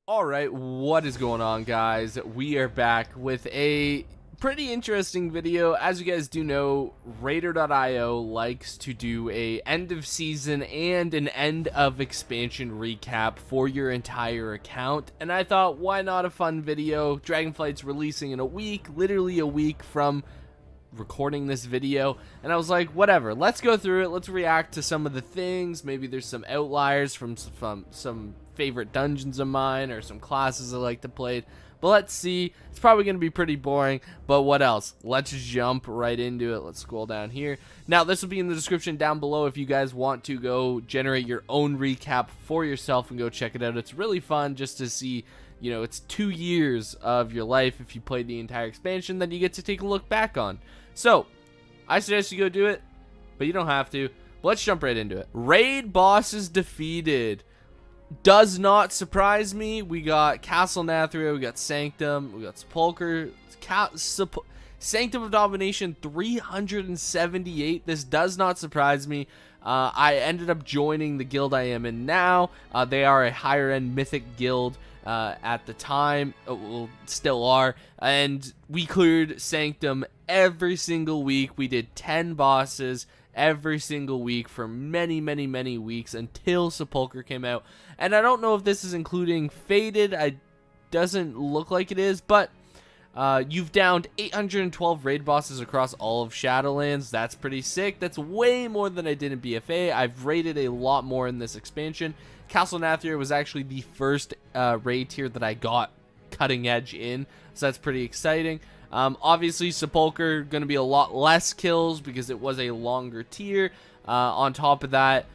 Alright, what is going on, guys? We are back with a pretty interesting video. As you guys do know, Raider.io likes to do a end of season and an end of expansion recap for your entire account, and I thought, why not a fun video? Dragonflight's releasing in a week, literally a week from recording this video, and I was like, whatever, let's go through it, let's react to some of the things. Maybe there's some outliers from some favorite dungeons of mine or some classes I like to play, but let's see. It's probably going to be pretty boring, but what else? Let's jump right into it. Let's scroll down here. Now, this will be in the description down below if you guys want to go generate your own recap for yourself and go check it out. It's really fun just to see, you know, it's 2 years of your life if you played the entire expansion that you get to take a look back on. So, I suggest you go do it, but you don't have to. Let's jump right into it. Raid bosses defeated. Does not surprise me. We got Castle Nathria, we got Sanctum, we got Sepulcher, Sanctum of Domination 378. This does not surprise me. I ended up joining the guild I am in now. They are a higher end mythic guild at the time, well, still are, and we cleared Sanctum every single week. We did 10 bosses every single week for many weeks until Sepulcher came out. And I don't know if this is including Faded. It doesn't look like it is, but you've downed 812 raid bosses across all of Shadowlands. That's pretty sick. That's way more than I did in BFA. I've raided a lot more in this expansion. Castle Nathria was actually the first raid tier that I got cutting edge in, so that's pretty exciting. Obviously, Sepulcher going to be a lot less kills because it was a longer tier. On top of that,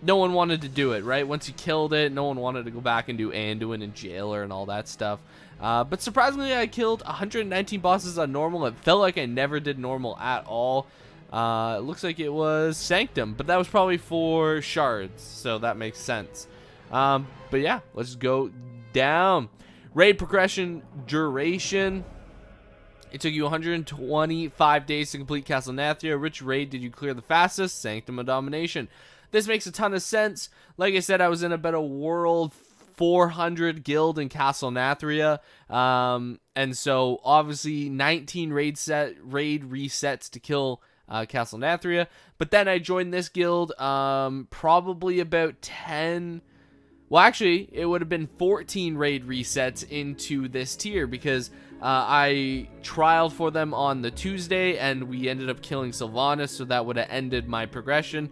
no one wanted to do it, right? Once you killed it, no one wanted to go back and do Anduin and Jailer and all that stuff. But surprisingly, I killed 119 bosses on normal. It felt like I never did normal at all. It looks like it was Sanctum, but that was probably for shards, so that makes sense. But yeah, let's go down. Raid progression duration. It took you 125 days to complete Castle Nathria. Which raid did you clear the fastest? Sanctum of Domination. This makes a ton of sense. Like I said, I was in about a World 400 guild in Castle Nathria. And so, obviously, 19 raid resets to kill Castle Nathria. But then I joined this guild probably about 10... Well, actually, it would have been 14 raid resets into this tier because I trialed for them on the Tuesday and we ended up killing Sylvannas, so that would have ended my progression.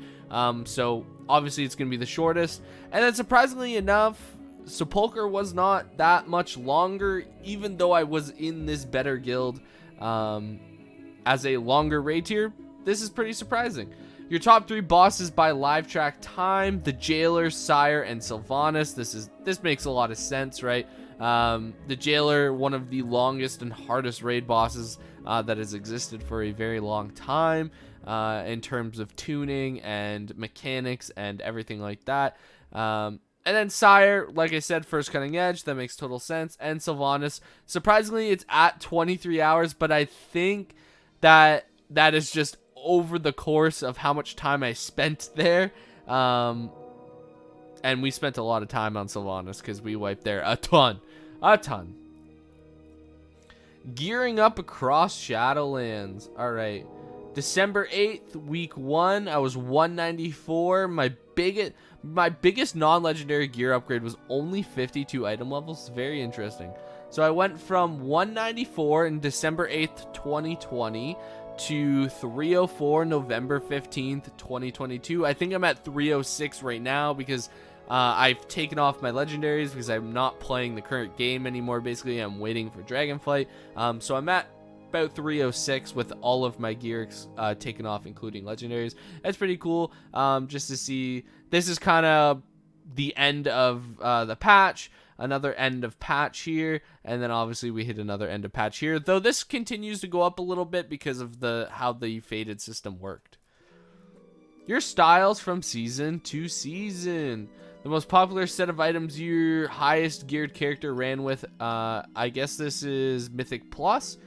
So, obviously, it's going to be the shortest. And then, surprisingly enough, Sepulcher was not that much longer, even though I was in this better guild as a longer raid tier. This is pretty surprising. Your top 3 bosses by live track time: the Jailer, Sire, and Sylvannas. This makes a lot of sense, right? The Jailer, one of the longest and hardest raid bosses that has existed for a very long time in terms of tuning and mechanics and everything like that. And then Sire, like I said, first cutting edge. That makes total sense. And Sylvannas, surprisingly, it's at 23 hours, but I think that is just over the course of how much time I spent there. And we spent a lot of time on Sylvannas because we wiped there a ton. Gearing up across Shadowlands. Alright, December 8th, week 1, I was 194. My biggest non-legendary gear upgrade was only 52 item levels. Very interesting. So I went from 194 in December 8th, 2020 to 304 November 15th, 2022. I think I'm at 306 right now because I've taken off my legendaries because I'm not playing the current game anymore. Basically, I'm waiting for Dragonflight. So I'm at about 306 with all of my gear taken off, including legendaries. That's pretty cool. Just to see, this is kind of the end of the patch. Another end of patch here, and then obviously we hit another end of patch here, though this continues to go up a little bit because of how the faded system worked. Your styles from season to season. The most popular set of items your highest geared character ran with, I guess this is Mythic Plus.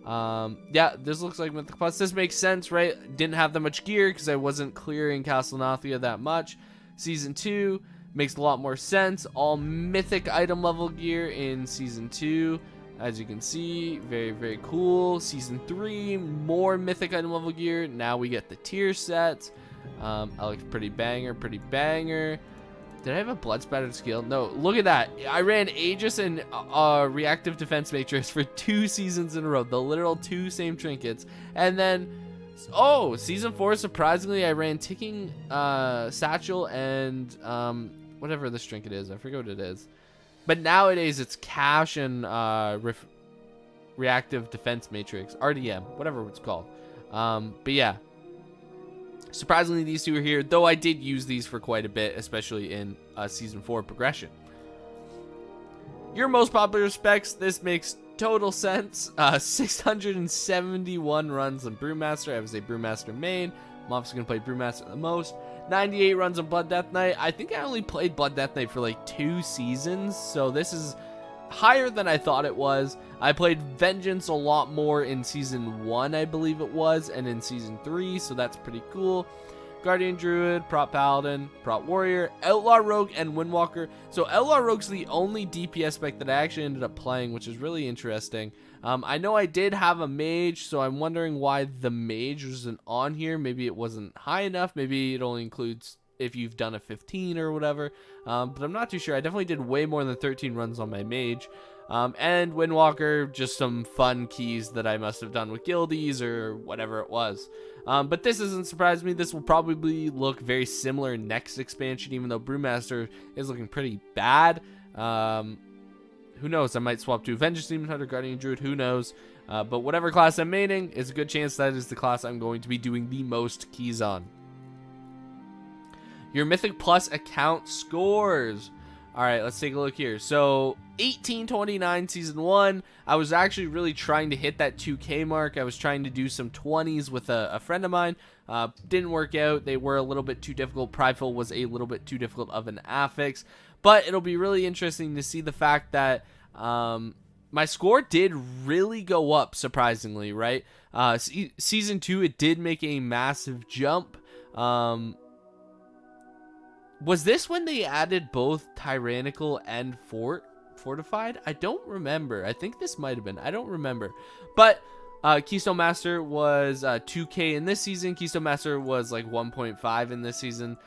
Yeah, this looks like Mythic Plus. This makes sense, right? Didn't have that much gear because I wasn't clearing Castle Nathria that much. Season 2, Makes a lot more sense. All mythic item level gear in Season 2. As you can see, very, very cool. Season 3, more mythic item level gear. Now we get the tier sets. That looks pretty banger, pretty banger. Did I have a blood spattered skill? No, look at that. I ran Aegis and Reactive Defense Matrix for 2 seasons in a row. The literal 2 same trinkets. And then, oh, Season 4, surprisingly, I ran Ticking Satchel and whatever this trinket is. I forget what it is. But nowadays, it's Cash and Reactive Defense Matrix. RDM, whatever it's called. But yeah. Surprisingly, these two are here, though I did use these for quite a bit, especially in Season 4 progression. Your most popular specs, this makes total sense. 671 runs on Brewmaster. I was a Brewmaster main. I'm obviously going to play Brewmaster the most. 98 runs on Blood Death Knight. I think I only played Blood Death Knight for like 2 seasons, so this is higher than I thought it was. I played Vengeance a lot more in Season 1, I believe it was, and in Season 3, so that's pretty cool. Guardian Druid, Prot Paladin, Prot Warrior, Outlaw Rogue, and Windwalker. So Outlaw Rogue's the only DPS spec that I actually ended up playing, which is really interesting. I know I did have a mage, so I'm wondering why the mage wasn't on here. Maybe it wasn't high enough. Maybe it only includes if you've done a 15 or whatever. But I'm not too sure. I definitely did way more than 13 runs on my mage. And Windwalker, just some fun keys that I must have done with guildies or whatever it was. But this doesn't surprise me. This will probably look very similar next expansion, even though Brewmaster is looking pretty bad. Who knows? I might swap to Vengeance Demon Hunter, Guardian Druid. Who knows? But whatever class I'm maining, it's a good chance that is the class I'm going to be doing the most keys on. Your Mythic Plus account scores. All right, let's take a look here. So 1829 Season 1. I was actually really trying to hit that 2K mark. I was trying to do some 20s with a friend of mine. Didn't work out. They were a little bit too difficult. Prideful was a little bit too difficult of an affix. But it'll be really interesting to see the fact that my score did really go up, surprisingly, right? Season 2, it did make a massive jump. Was this when they added both Tyrannical and Fortified? I don't remember. I think this might have been. I don't remember. But Keystone Master was 2K in this season. Keystone Master was like 1.5 in this season.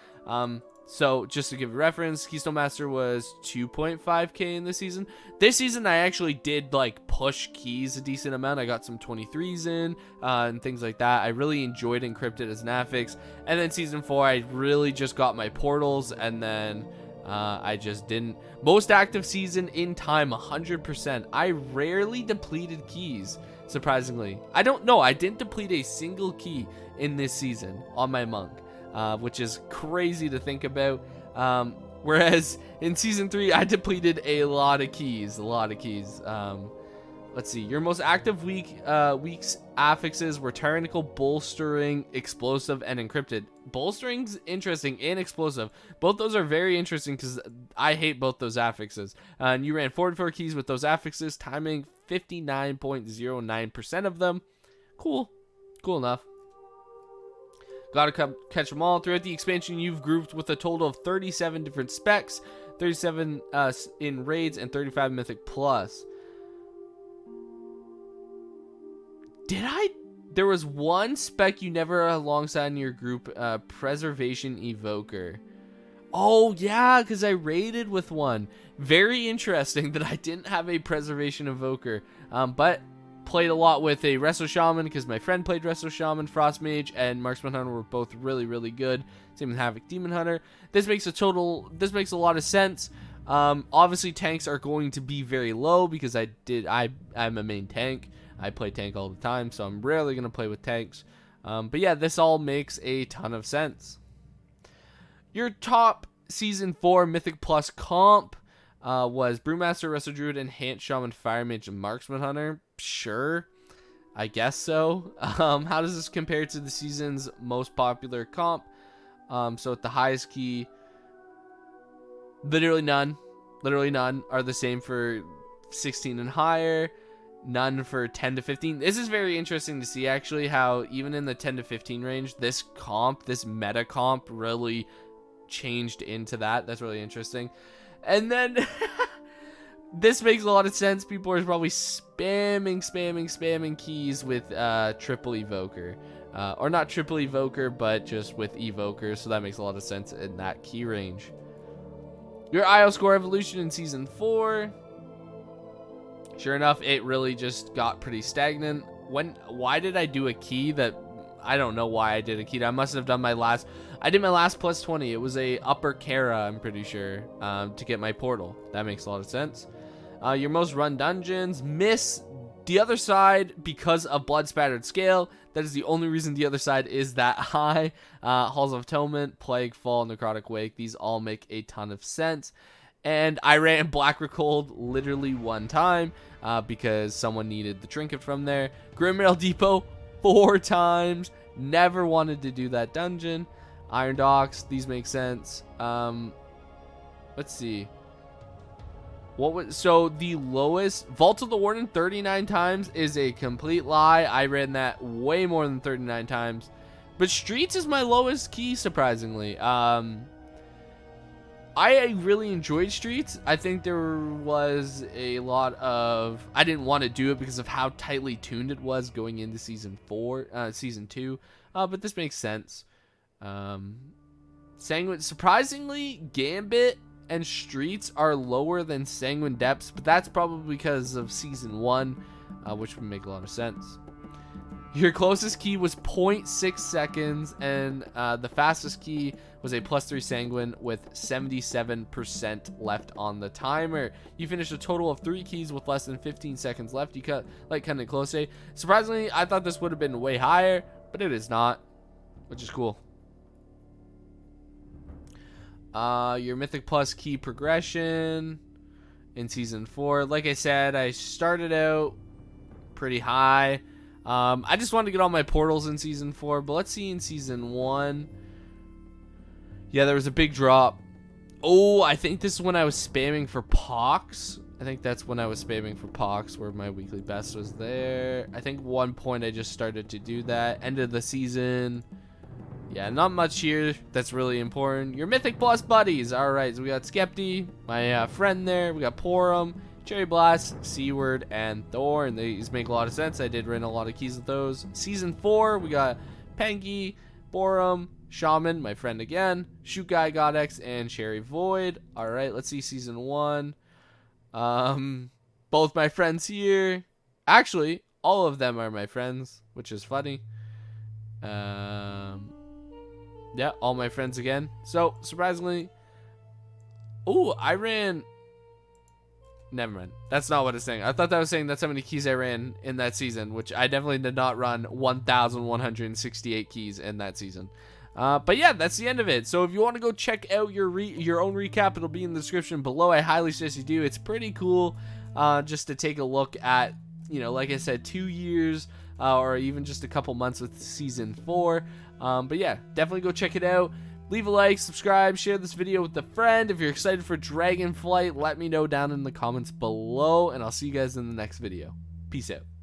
So just to give a reference, Keystone Master was 2.5K in this season. This season, I actually did like push keys a decent amount. I got some 23s in and things like that. I really enjoyed Encrypted as an affix. And then Season 4, I really just got my portals, and then I just didn't. Most active season in time, 100%. I rarely depleted keys, surprisingly. I don't know. I didn't deplete a single key in this season on my monk. Which is crazy to think about. Whereas in Season 3, I depleted a lot of keys. Let's see. Your most active week's affixes were Tyrannical, Bolstering, Explosive, and Encrypted. Bolstering's interesting, and Explosive. Both those are very interesting because I hate both those affixes. And you ran 44 keys with those affixes, timing 59.09% of them. Cool. Cool enough. Gotta catch them all. Throughout the expansion, you've grouped with a total of 37 different specs, 37 in raids, and 35 Mythic Plus. There was one spec you never alongside in your group, Preservation Evoker. Oh, yeah, because I raided with one. Very interesting that I didn't have a Preservation Evoker, but played a lot with a Resto Shaman because my friend played Resto Shaman, Frost Mage, and Marksman Hunter were both really, really good. Same with Havoc Demon Hunter. This makes a lot of sense. Obviously, tanks are going to be very low because I'm a main tank. I play tank all the time, so I'm rarely going to play with tanks. But yeah, this all makes a ton of sense. Your top Season 4 Mythic Plus comp was Brewmaster, Resto Druid, Enhanced Shaman, Fire Mage, and Marksman Hunter. Sure, I guess so. How does this compare to the season's most popular comp? So at the highest key, literally none are the same for 16 and higher. None for 10 to 15. This is very interesting to see, actually, how even in the 10 to 15 range, this meta comp really changed into that. That's really interesting. And then this makes a lot of sense. People are probably spamming keys with triple evoker. Or not triple evoker, but just with evoker. So that makes a lot of sense in that key range. Your IO score evolution in season 4. Sure enough, it really just got pretty stagnant. Why did I do a key that I don't know why I did a key? I must have done my last. I did my last plus 20. It was a upper Kara, I'm pretty sure, to get my portal. That makes a lot of sense. Your most run dungeons, miss the other side because of blood spattered scale. That is the only reason the other side is that high. Halls of Atonement, Plague Fall, Necrotic Wake. These all make a ton of sense. And I ran Black Recold literally one time because someone needed the trinket from there. Grimrail Depot 4 times. Never wanted to do that dungeon. Iron Docks, these make sense. Let's see. So the lowest, Vault of the Warden 39 times is a complete lie. I ran that way more than 39 times. But Streets is my lowest key, surprisingly. I really enjoyed Streets. I think there was a lot of... I didn't want to do it because of how tightly tuned it was going into season 2. But this makes sense. Sanguine... Surprisingly, Gambit and Streets are lower than Sanguine Depths, but that's probably because of season 1, which would make a lot of sense. Your closest key was 0.6 seconds, and the fastest key was a +3 Sanguine with 77% left on the timer. You finished a total of 3 keys with less than 15 seconds left. You cut like kind of close. Surprisingly, I thought this would have been way higher, but it is not, which is cool. Your Mythic Plus key progression in season 4. Like I said, I started out pretty high. I just wanted to get all my portals in season 4, but let's see in season 1. Yeah, there was a big drop. Oh, I think this is when I was spamming for Pox. I think that's when I was spamming for Pox, where my weekly best was there. I think 1 point I just started to do that. End of the season. Yeah, not much here. That's really important. Your Mythic Plus buddies. All right, so we got Skepti, my friend there. We got Porum, Cherry Blast, Seaward, and Thorn. These make a lot of sense. I did run a lot of keys with those. Season 4, we got Pengi, Porum, Shaman, my friend again, Shoot Guy, Godex, and Cherry Void. All right, let's see season 1. Both my friends here. Actually, all of them are my friends, which is funny. Yeah, all my friends again. So, surprisingly... Oh, I ran... Never mind. That's not what it's saying. I thought that was saying that's how many keys I ran in that season, which I definitely did not run 1,168 keys in that season. But yeah, that's the end of it. So if you want to go check out your own recap, it'll be in the description below. I highly suggest you do. It's pretty cool just to take a look at, you know, like I said, 2 years or even just a couple months with season 4. But yeah, definitely go check it out. Leave a like, subscribe, share this video with a friend. If you're excited for Dragonflight, let me know down in the comments below, and I'll see you guys in the next video. Peace out.